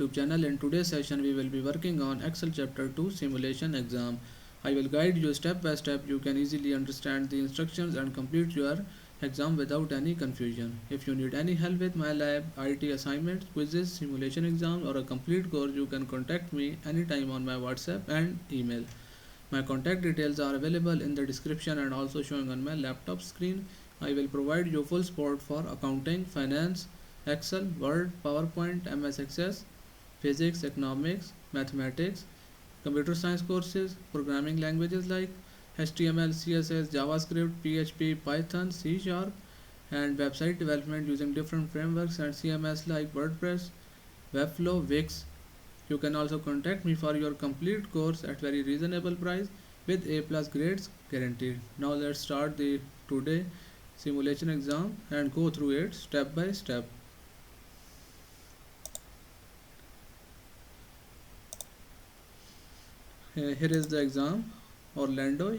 YouTube channel. In today's session we will be working on Excel chapter 2 simulation exam. I will guide you step by step. You can easily understand the instructions and complete your exam without any confusion. If you need any help with MyLab, IT assignments, quizzes, simulation exams or a complete course, you can contact me anytime on my WhatsApp and email. My contact details are available in the description and also showing on my laptop screen. I will provide you full support for accounting, finance, Excel, Word, PowerPoint, MS Access, physics, economics, mathematics, computer science courses, programming languages like HTML, CSS, JavaScript, PHP, Python, C Sharp, and website development using different frameworks and CMS like WordPress, Webflow, Wix. You can also contact me for your complete course at very reasonable price with A+ grades guaranteed. Now let's start the today simulation exam and go through it step by step. Here is the exam. Orlando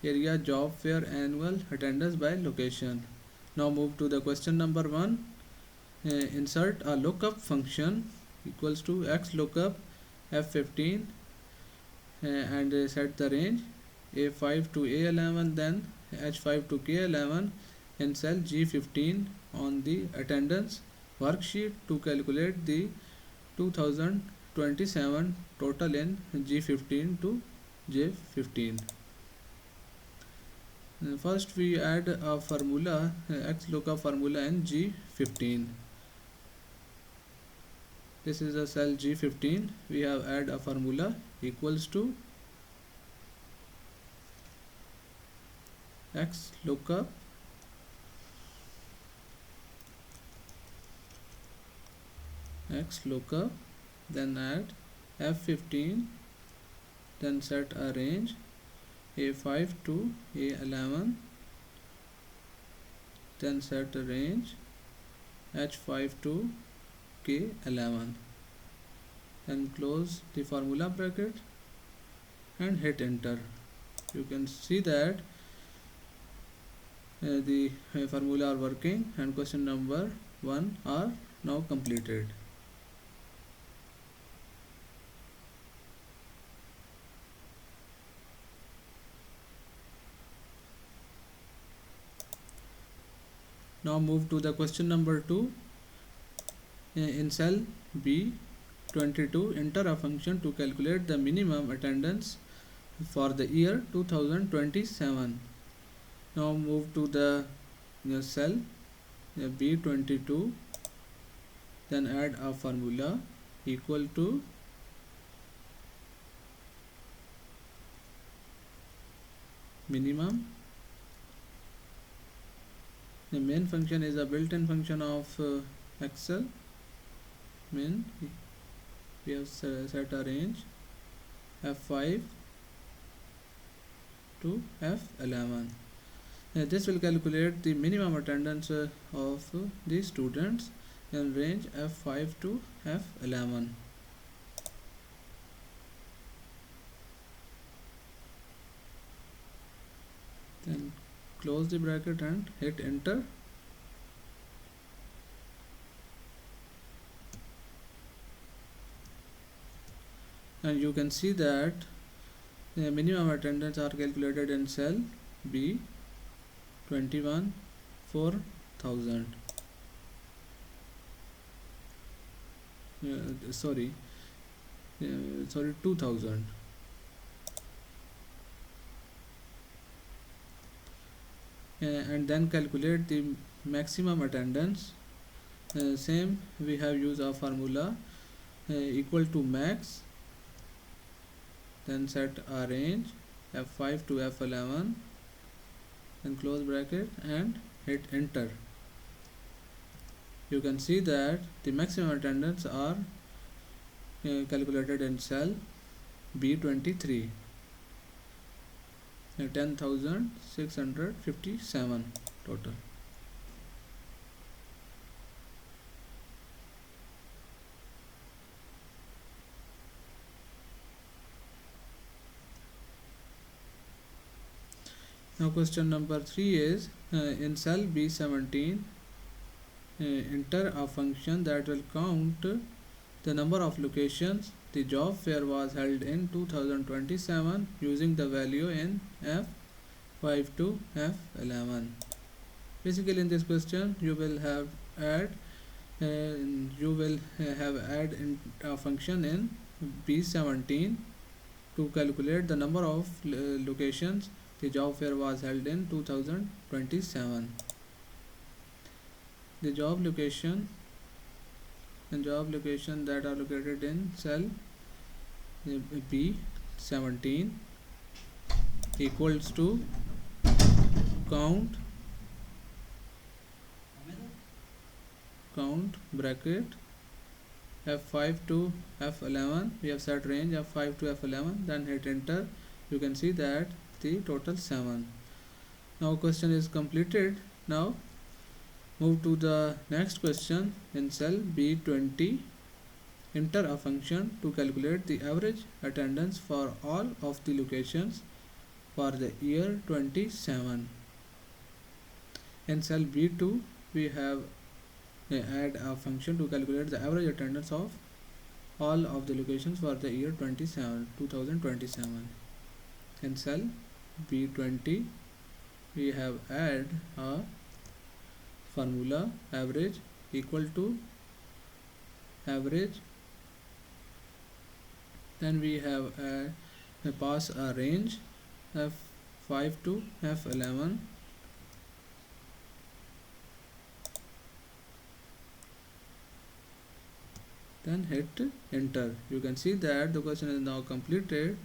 area job fair annual attendance by location. Now move to the question number 1. Insert a lookup function equals to x lookup f15 and set the range a5 to a11, then h5 to k11 in cell G15 on the attendance worksheet to calculate the 2027 total in G15 to J15. First we add a formula, x lookup formula in G15. This is a cell G15. We have add a formula equals to x lookup then add f15, then set a range a5 to a11, then set a range h5 to k11, and close the formula bracket and hit enter. You can see that the formula are working and question number 1 are now completed. Now move to the question number 2. In cell B22, enter a function to calculate the minimum attendance for the year 2027. Now move to the cell B22, then add a formula equal to minimum. The main function is a built-in function of Excel. Min, we have set a range f5 to f11. This will calculate the minimum attendance of the students in range f5 to f11. Then close the bracket and hit enter. And you can see that the minimum attendance are calculated in cell B21 4000. Sorry 2000. And then calculate the maximum attendance. Same, we have used a formula equal to max, then set a range f5 to f11, then close bracket and hit enter. You can see that the maximum attendance are calculated in cell B23, 10,657 total. Now question number 3 is in cell B17 enter a function that will count the number of locations the job fair was held in 2027 using the value in F5 to F11. Basically, in this question you will have add add in a function in B17 to calculate the number of locations the job fair was held in 2027. The job location that are located in cell B17 equals to count bracket F5 to F11. We have set range F5 to F11, then hit enter. You can see that the total 7. Now question is completed. Now move to the next question. In cell B20, enter a function to calculate the average attendance for all of the locations for the year 27. In cell B2, we have add a function to calculate the average attendance of all of the locations for the year 2027. In cell B20, we have add a formula average equal to average, then we have pass a range F5 to F11, then hit enter. You can see that the question is now completed.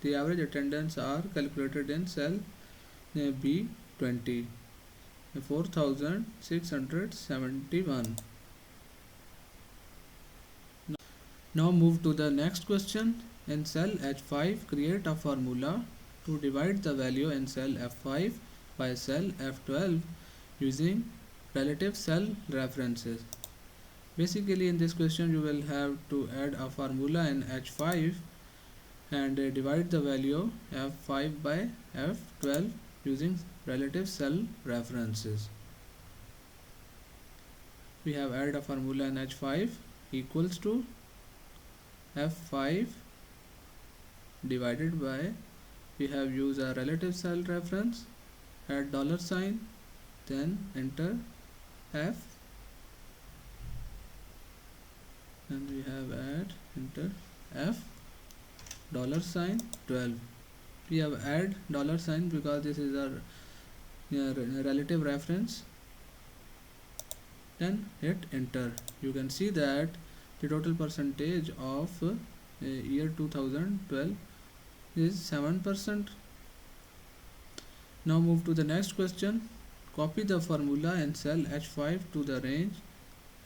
The average attendance are calculated in cell B20, 4671. Now move to the next question. In cell H5, create a formula to divide the value in cell F5 by cell F12 using relative cell references. Basically, in this question you will have to add a formula in H5 and divide the value F5 by F12 using relative cell references. We have added a formula in H5 equals to F5 divided by, we have used a relative cell reference, add $, then enter F, and we have add enter F $12. We have add $, because this is our relative reference, then hit enter. You can see that the total percentage of year 2012 is 7%. Now move to the next question. Copy the formula in cell H5 to the range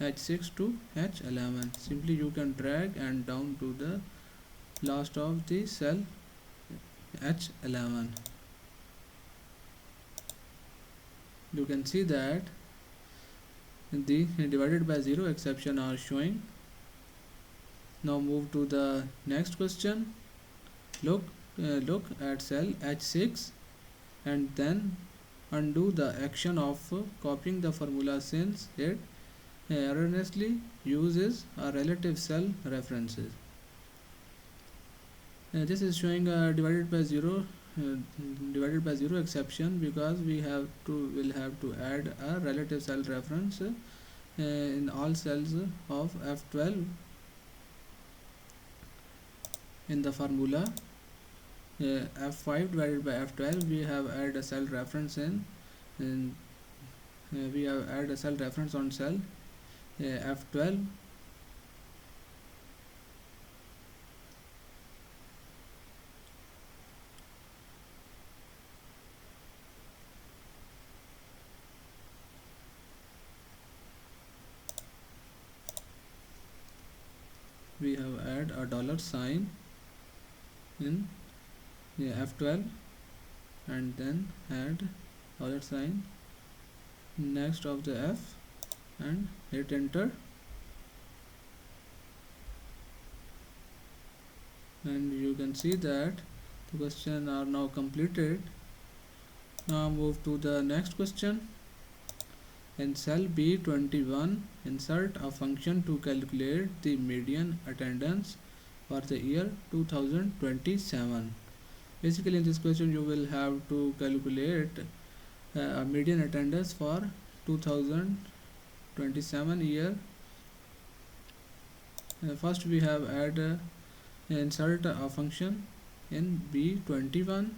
H6 to H11. Simply you can drag and down to the last of the cell H11. You can see that the divided by 0 exception are showing. Now move to the next question. Look at cell H6 and then undo the action of copying the formula, since it erroneously uses a relative cell references. This is showing a divided by 0 exception, because we will have to add a relative cell reference in all cells of F12 in the formula. F5 divided by F12, we have added a cell reference we have added a cell reference on cell F12. We have add a $, in F12 and then add $, next of the F and hit enter, and you can see that the question are now completed. Now move to the next question. In cell B21, insert a function to calculate the median attendance for the year 2027. Basically, in this question, you will have to calculate a median attendance for 2027 year. First, we have insert a function in B21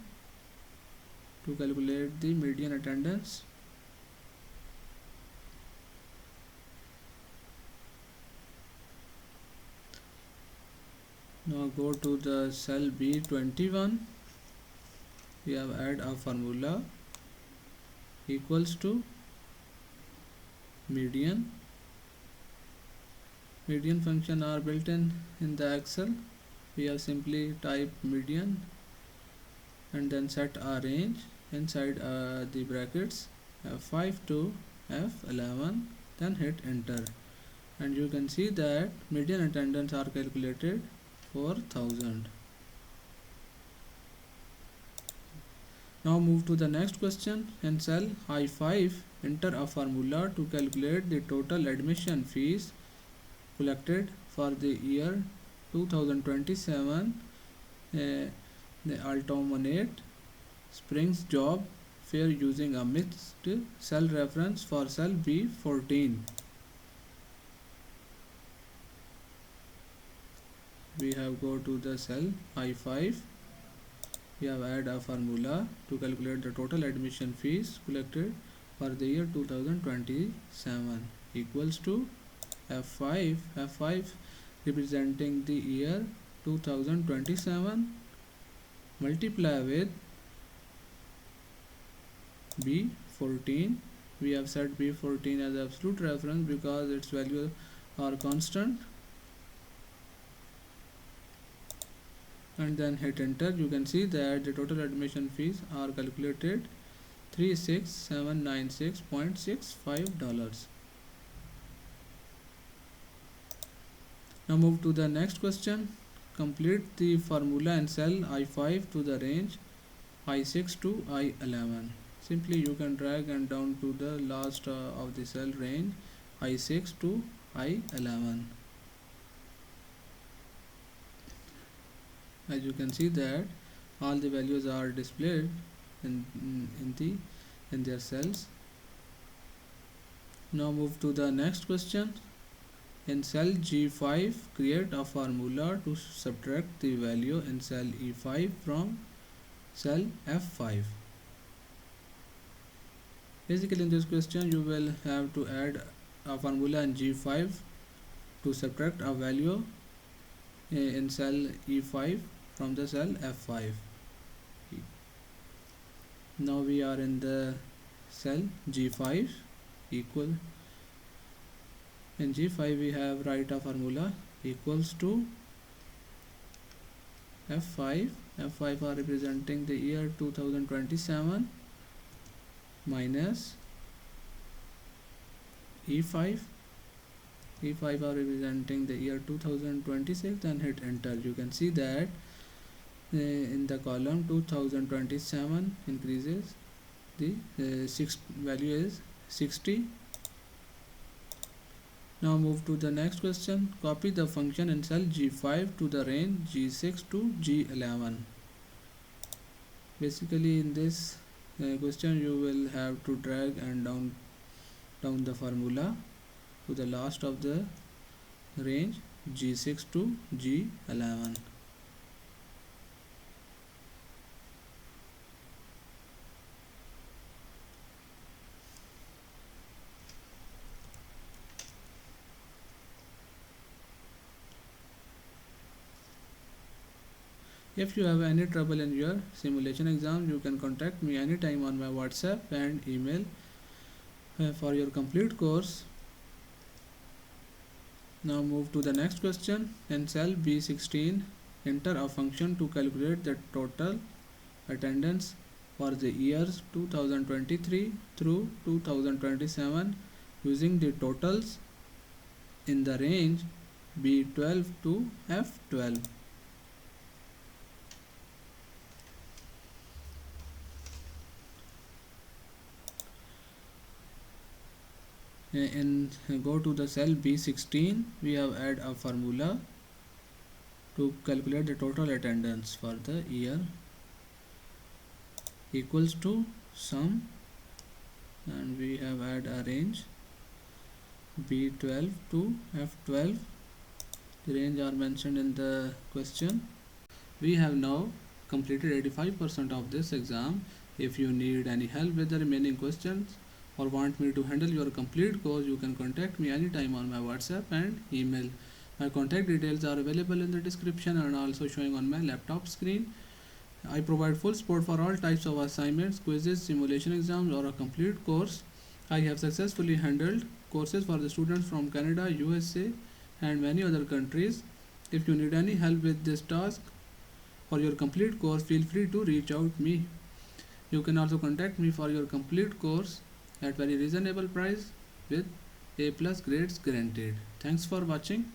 to calculate the median attendance. Now go to the cell B21. We have add a formula equals to median. Median function are built in the Excel. We have simply type median and then set a range inside the brackets F5 to F11, then hit enter, and you can see that median attendance are calculated 4000. Now move to the next question. In cell I5, enter a formula to calculate the total admission fees collected for the year 2027. The alternate Springs job fair using a mixed cell reference for cell B14. We have go to the cell I5. We have add a formula to calculate the total admission fees collected for the year 2027 equals to F5 representing the year 2027 multiply with B14. We have set B14 as absolute reference because its values are constant, and then hit enter. You can see that the total admission fees are calculated $36796.65. Now move to the next question. Complete the formula in cell I5 to the range I6 to I11. Simply you can drag and down to the last of the cell range I6 to I11. As you can see that all the values are displayed in their cells. Now move to the next question. In cell G5, create a formula to subtract the value in cell E5 from cell F5. Basically, in this question, you will have to add a formula in G5 to subtract a value in cell E5 from the cell F5. Now we are in the cell G5 equal. In G5 we have write a formula equals to F5 are representing the year 2027 minus E5 are representing the year 2026, and hit enter. You can see that in the column 2027 increases, the value is 60. Now move to the next question. Copy the function in cell G5 to the range G6 to G11. Basically, in this question, you will have to drag and down the formula to the last of the range G6 to G11. If you have any trouble in your simulation exam, you can contact me anytime on my WhatsApp and email for your complete course. Now move to the next question. In cell B16, enter a function to calculate the total attendance for the years 2023 through 2027 using the totals in the range B12 to F12. Go to the cell B16. We have add a formula to calculate the total attendance for the year equals to sum, and we have add a range B12 to F12. The range are mentioned in the question. We have now completed 85% of this exam. If you need any help with the remaining questions or want me to handle your complete course, you can contact me anytime on my WhatsApp and email. My contact details are available in the description and also showing on my laptop screen. I provide full support for all types of assignments, quizzes, simulation exams, or a complete course. I have successfully handled courses for the students from Canada, USA, and many other countries. If you need any help with this task or your complete course, feel free to reach out me. You can also contact me for your complete course at very reasonable price with A+ grades guaranteed. Thanks for watching.